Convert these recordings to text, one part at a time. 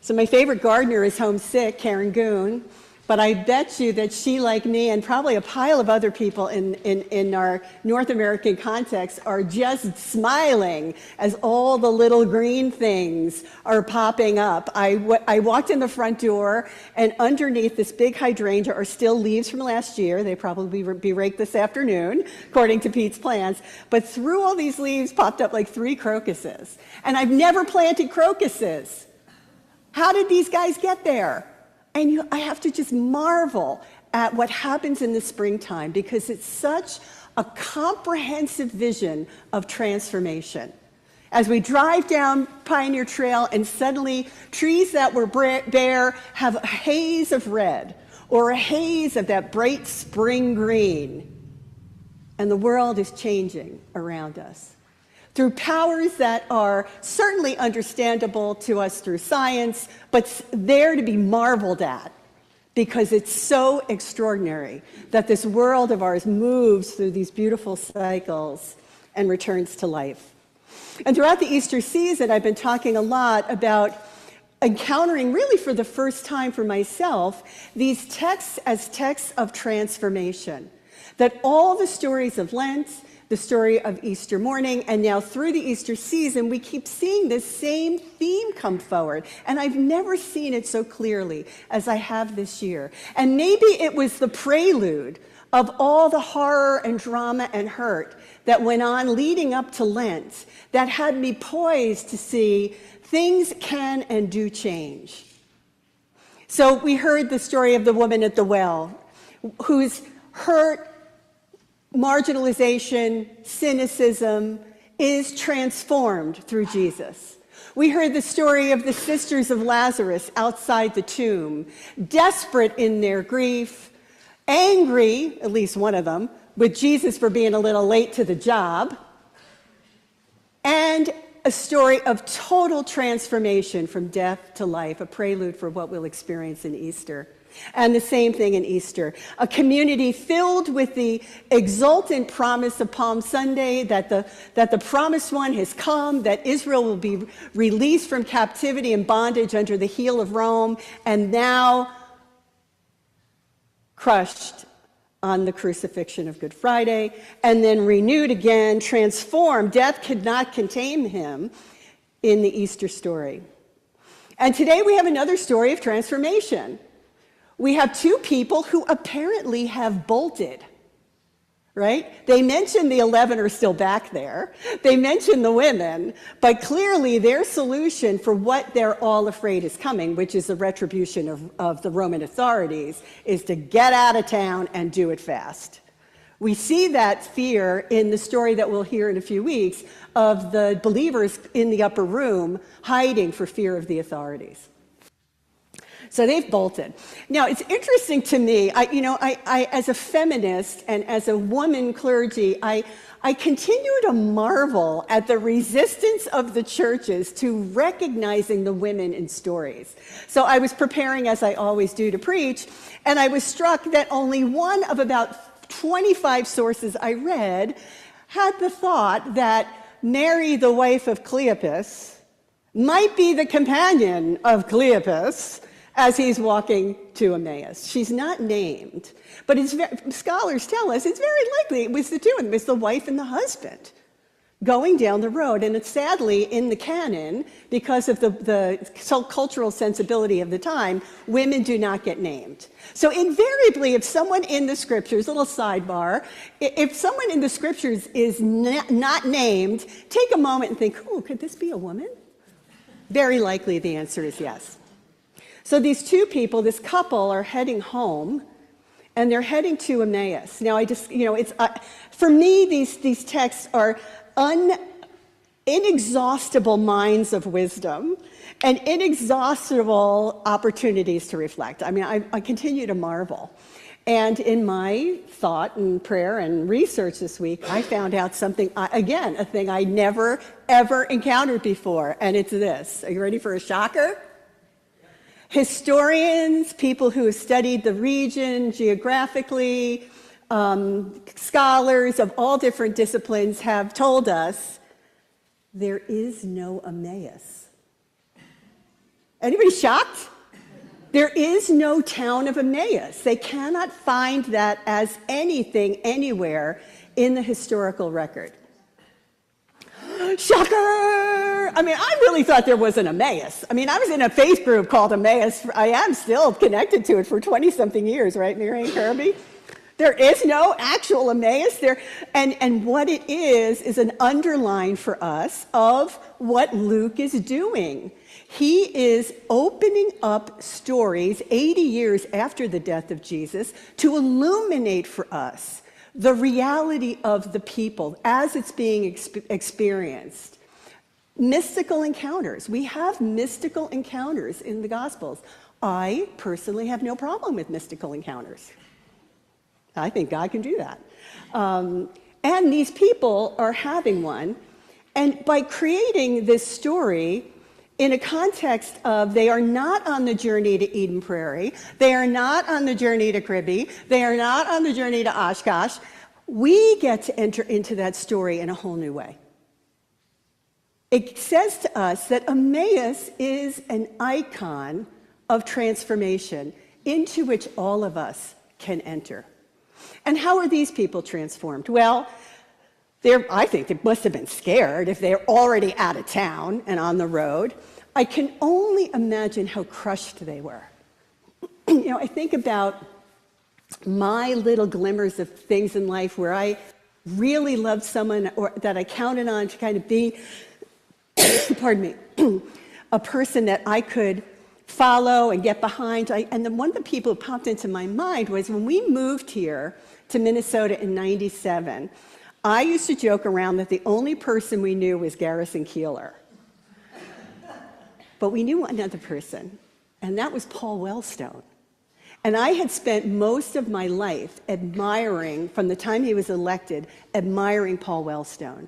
So my favorite gardener is homesick, Karen Goon, but I bet you that she, like me, and probably a pile of other people in our North American context, are just smiling as all the little green things are popping up. I walked in the front door, and underneath this big hydrangea are still leaves from last year. They probably be raked this afternoon, according to Pete's plans. But through all these leaves popped up like 3 crocuses. And I've never planted crocuses. How did these guys get there? And I have to just marvel at what happens in the springtime, because it's such a comprehensive vision of transformation. As we drive down Pioneer Trail and suddenly trees that were bare have a haze of red or a haze of that bright spring green, and the world is changing around us. Through powers that are certainly understandable to us through science, but there to be marveled at, because it's so extraordinary that this world of ours moves through these beautiful cycles and returns to life. And throughout the Easter season, I've been talking a lot about encountering, really for the first time for myself, these texts as texts of transformation. That all the stories of Lent, the story of Easter morning, and now through the Easter season, we keep seeing this same theme come forward. And I've never seen it so clearly as I have this year. And maybe it was the prelude of all the horror and drama and hurt that went on leading up to Lent that had me poised to see things can and do change. So we heard the story of the woman at the well, whose hurt, marginalization, cynicism is transformed through Jesus. We heard the story of the sisters of Lazarus outside the tomb, desperate in their grief, angry, at least one of them, with Jesus for being a little late to the job, and a story of total transformation from death to life, a prelude for what we'll experience in Easter. And the same thing in Easter, a community filled with the exultant promise of Palm Sunday that the promised one has come, that Israel will be released from captivity and bondage under the heel of Rome, and now crushed on the crucifixion of Good Friday, and then renewed again, transformed. Death could not contain him in the Easter story. And today we have another story of transformation. We have 2 people who apparently have bolted, right? They mentioned the 11 are still back there. They mentioned the women, but clearly their solution for what they're all afraid is coming, which is the retribution of the Roman authorities, is to get out of town and do it fast. We see that fear in the story that we'll hear in a few weeks of the believers in the upper room hiding for fear of the authorities. So they've bolted. Now, it's interesting to me, I as a feminist and as a woman clergy, I continue to marvel at the resistance of the churches to recognizing the women in stories. So I was preparing, as I always do, to preach, and I was struck that only one of about 25 sources I read had the thought that Mary, the wife of Cleopas, might be the companion of Cleopas as he's walking to Emmaus. She's not named, but scholars tell us it's very likely it was the 2 of them. It's the wife and the husband going down the road. And it's sadly in the canon, because of the cultural sensibility of the time, women do not get named. So invariably, if someone in the scriptures, little sidebar, if someone in the scriptures is not named, take a moment and think, oh, could this be a woman? Very likely the answer is yes. So these 2 people, this couple, are heading home, and they're heading to Emmaus. Now, for me, these texts are inexhaustible mines of wisdom and inexhaustible opportunities to reflect. I mean, I continue to marvel. And in my thought and prayer and research this week, I found out something, again, a thing I never, ever encountered before, and it's this. Are you ready for a shocker? Historians, people who have studied the region geographically, scholars of all different disciplines have told us there is no Emmaus. Anybody shocked? There is no town of Emmaus. They cannot find that as anything anywhere in the historical record. Shocker! I mean, I really thought there was an Emmaus. I mean, I was in a faith group called Emmaus. I am still connected to it for 20-something years, right, Mary Ann Kirby? There is no actual Emmaus there. And what it is an underline for us of what Luke is doing. He is opening up stories 80 years after the death of Jesus to illuminate for us the reality of the people as it's being experienced. Mystical encounters. We have mystical encounters in the Gospels. I personally have no problem with mystical encounters. I think God can do that. And these people are having one. And by creating this story in a context of they are not on the journey to Eden Prairie, they are not on the journey to Cribby, they are not on the journey to Oshkosh, we get to enter into that story in a whole new way. It says to us that Emmaus is an icon of transformation into which all of us can enter. And how are these people transformed? Well, I think they must have been scared if they're already out of town and on the road. I can only imagine how crushed they were. I think about my little glimmers of things in life where I really loved someone or that I counted on to kind of be, pardon me, a person that I could follow and get behind. And one of the people who popped into my mind was when we moved here to Minnesota in '97, I used to joke around that the only person we knew was Garrison Keillor. But we knew another person, and that was Paul Wellstone. And I had spent most of my life admiring, from the time he was elected, admiring Paul Wellstone.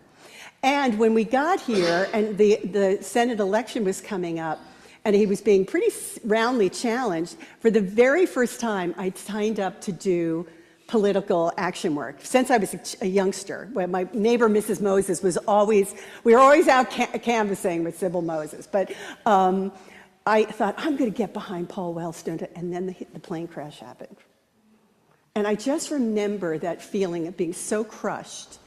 And when we got here and the Senate election was coming up, and he was being pretty roundly challenged, for the very first time, I signed up to do political action work. Since I was a youngster, when my neighbor, Mrs. Moses, we were always out canvassing with Sybil Moses. But I thought, I'm going to get behind Paul Wellstone, and then the plane crash happened. And I just remember that feeling of being so crushed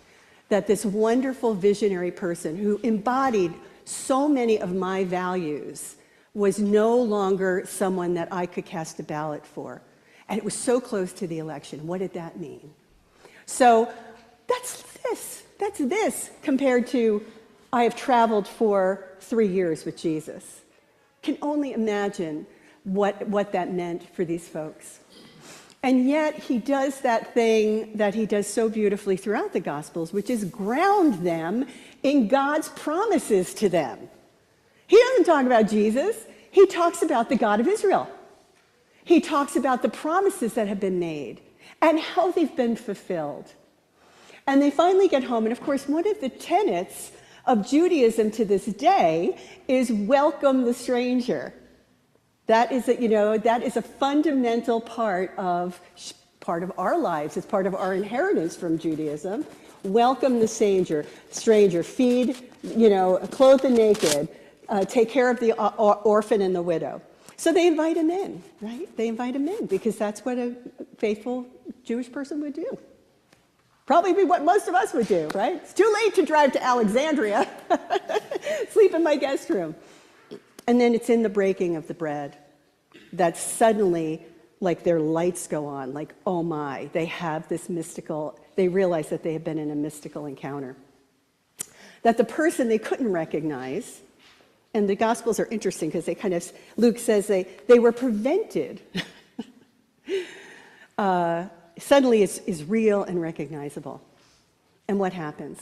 that this wonderful visionary person who embodied so many of my values was no longer someone that I could cast a ballot for. And it was so close to the election. What did that mean? So that's this compared to I have traveled for 3 years with Jesus. Can only imagine what that meant for these folks. And yet he does that thing that he does so beautifully throughout the Gospels, which is ground them in God's promises to them. He doesn't talk about Jesus. He talks about the God of Israel. He talks about the promises that have been made and how they've been fulfilled. And they finally get home. And of course, one of the tenets of Judaism to this day is welcome the stranger. That is a fundamental part of our lives. It's part of our inheritance from Judaism. Welcome the stranger, feed, clothe the naked, take care of the orphan and the widow. So they invite him in, right? They invite him in because that's what a faithful Jewish person would do. Probably be what most of us would do, right? It's too late to drive to Alexandria. Sleep in my guest room. And then it's in the breaking of the bread that suddenly, like their lights go on, like, oh my, they realize that they have been in a mystical encounter. That the person they couldn't recognize, and the Gospels are interesting because Luke says they were prevented. Suddenly is real and recognizable. And what happens?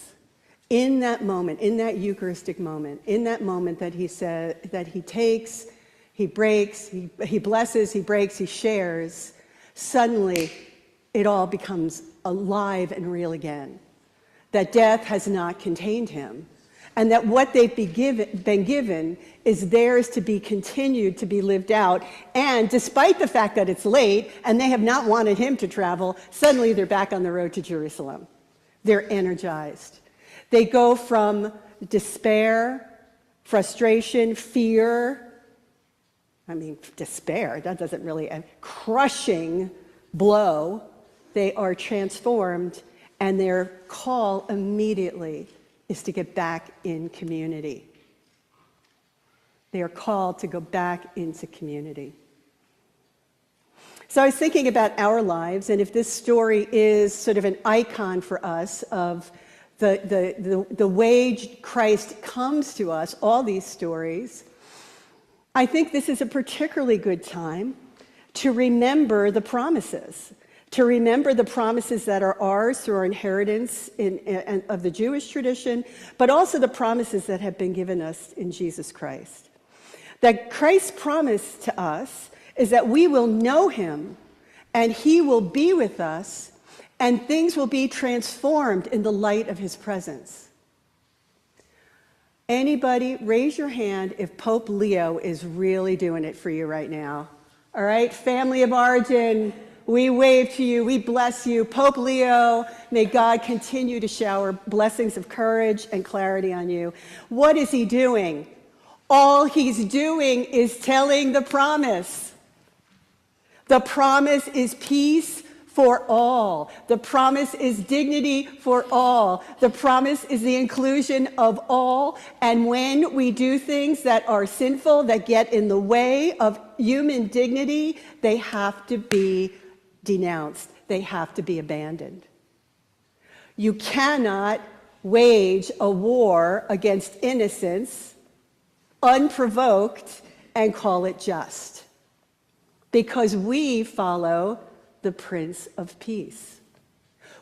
In that moment, in that Eucharistic moment, in that moment that he said, that he takes, he breaks, he blesses, he breaks, he shares, suddenly it all becomes alive and real again. That death has not contained him. And that what they've been given is theirs to be continued, to be lived out. And despite the fact that it's late and they have not wanted him to travel, suddenly they're back on the road to Jerusalem. They're energized. They go from despair, frustration, fear, I mean, despair, that doesn't really, a crushing blow. They are transformed, and their call immediately is to get back in community. They are called to go back into community. So I was thinking about our lives, and if this story is sort of an icon for us of the way Christ comes to us, all these stories, I think this is a particularly good time to remember the promises, that are ours through our inheritance of the Jewish tradition, but also the promises that have been given us in Jesus Christ. That Christ's promise to us is that we will know him, and he will be with us, and things will be transformed in the light of his presence. Anybody, raise your hand if Pope Leo is really doing it for you right now. All right, family of origin, we wave to you, we bless you. Pope Leo, may God continue to shower blessings of courage and clarity on you. What is he doing? All he's doing is telling the promise. The promise is peace for all. The promise is dignity for all. The promise is the inclusion of all. And when we do things that are sinful, that get in the way of human dignity, they have to be denounced. They have to be abandoned. You cannot wage a war against innocence unprovoked and call it just, because we follow the Prince of Peace.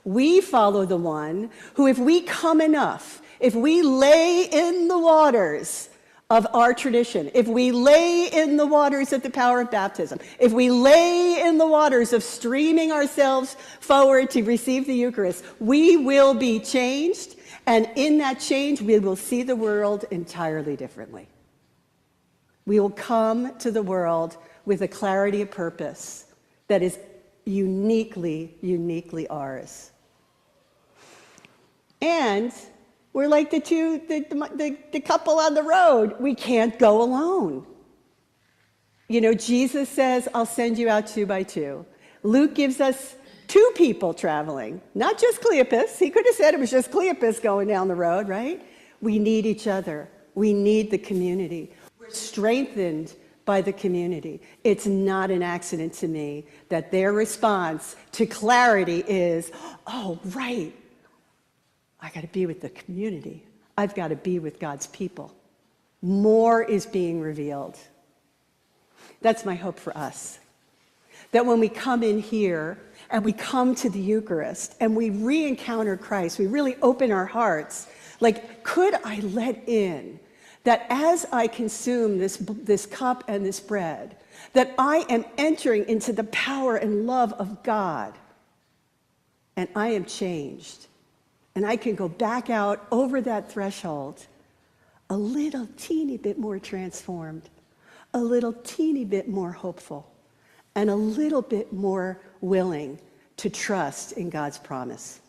We follow the one who, if we come enough, if we lay in the waters of our tradition, if we lay in the waters of the power of baptism, if we lay in the waters of streaming ourselves forward to receive the Eucharist, we will be changed, and in that change, we will see the world entirely differently. We will come to the world with a clarity of purpose that is uniquely ours. And we're like the couple on the road. We can't go alone. You know, Jesus says, I'll send you out 2 by 2. Luke gives us 2 people traveling, not just Cleopas. He could have said it was just Cleopas going down the road, right? We need each other. We need the community. We're strengthened by the community. It's not an accident to me that their response to clarity is, oh, right, I got to be with the community. I've got to be with God's people. More is being revealed. That's my hope for us. That when we come in here and we come to the Eucharist and we re-encounter Christ, we really open our hearts. Like, could I let in that as I consume this cup and this bread, that I am entering into the power and love of God, and I am changed, and I can go back out over that threshold a little teeny bit more transformed, a little teeny bit more hopeful, and a little bit more willing to trust in God's promise.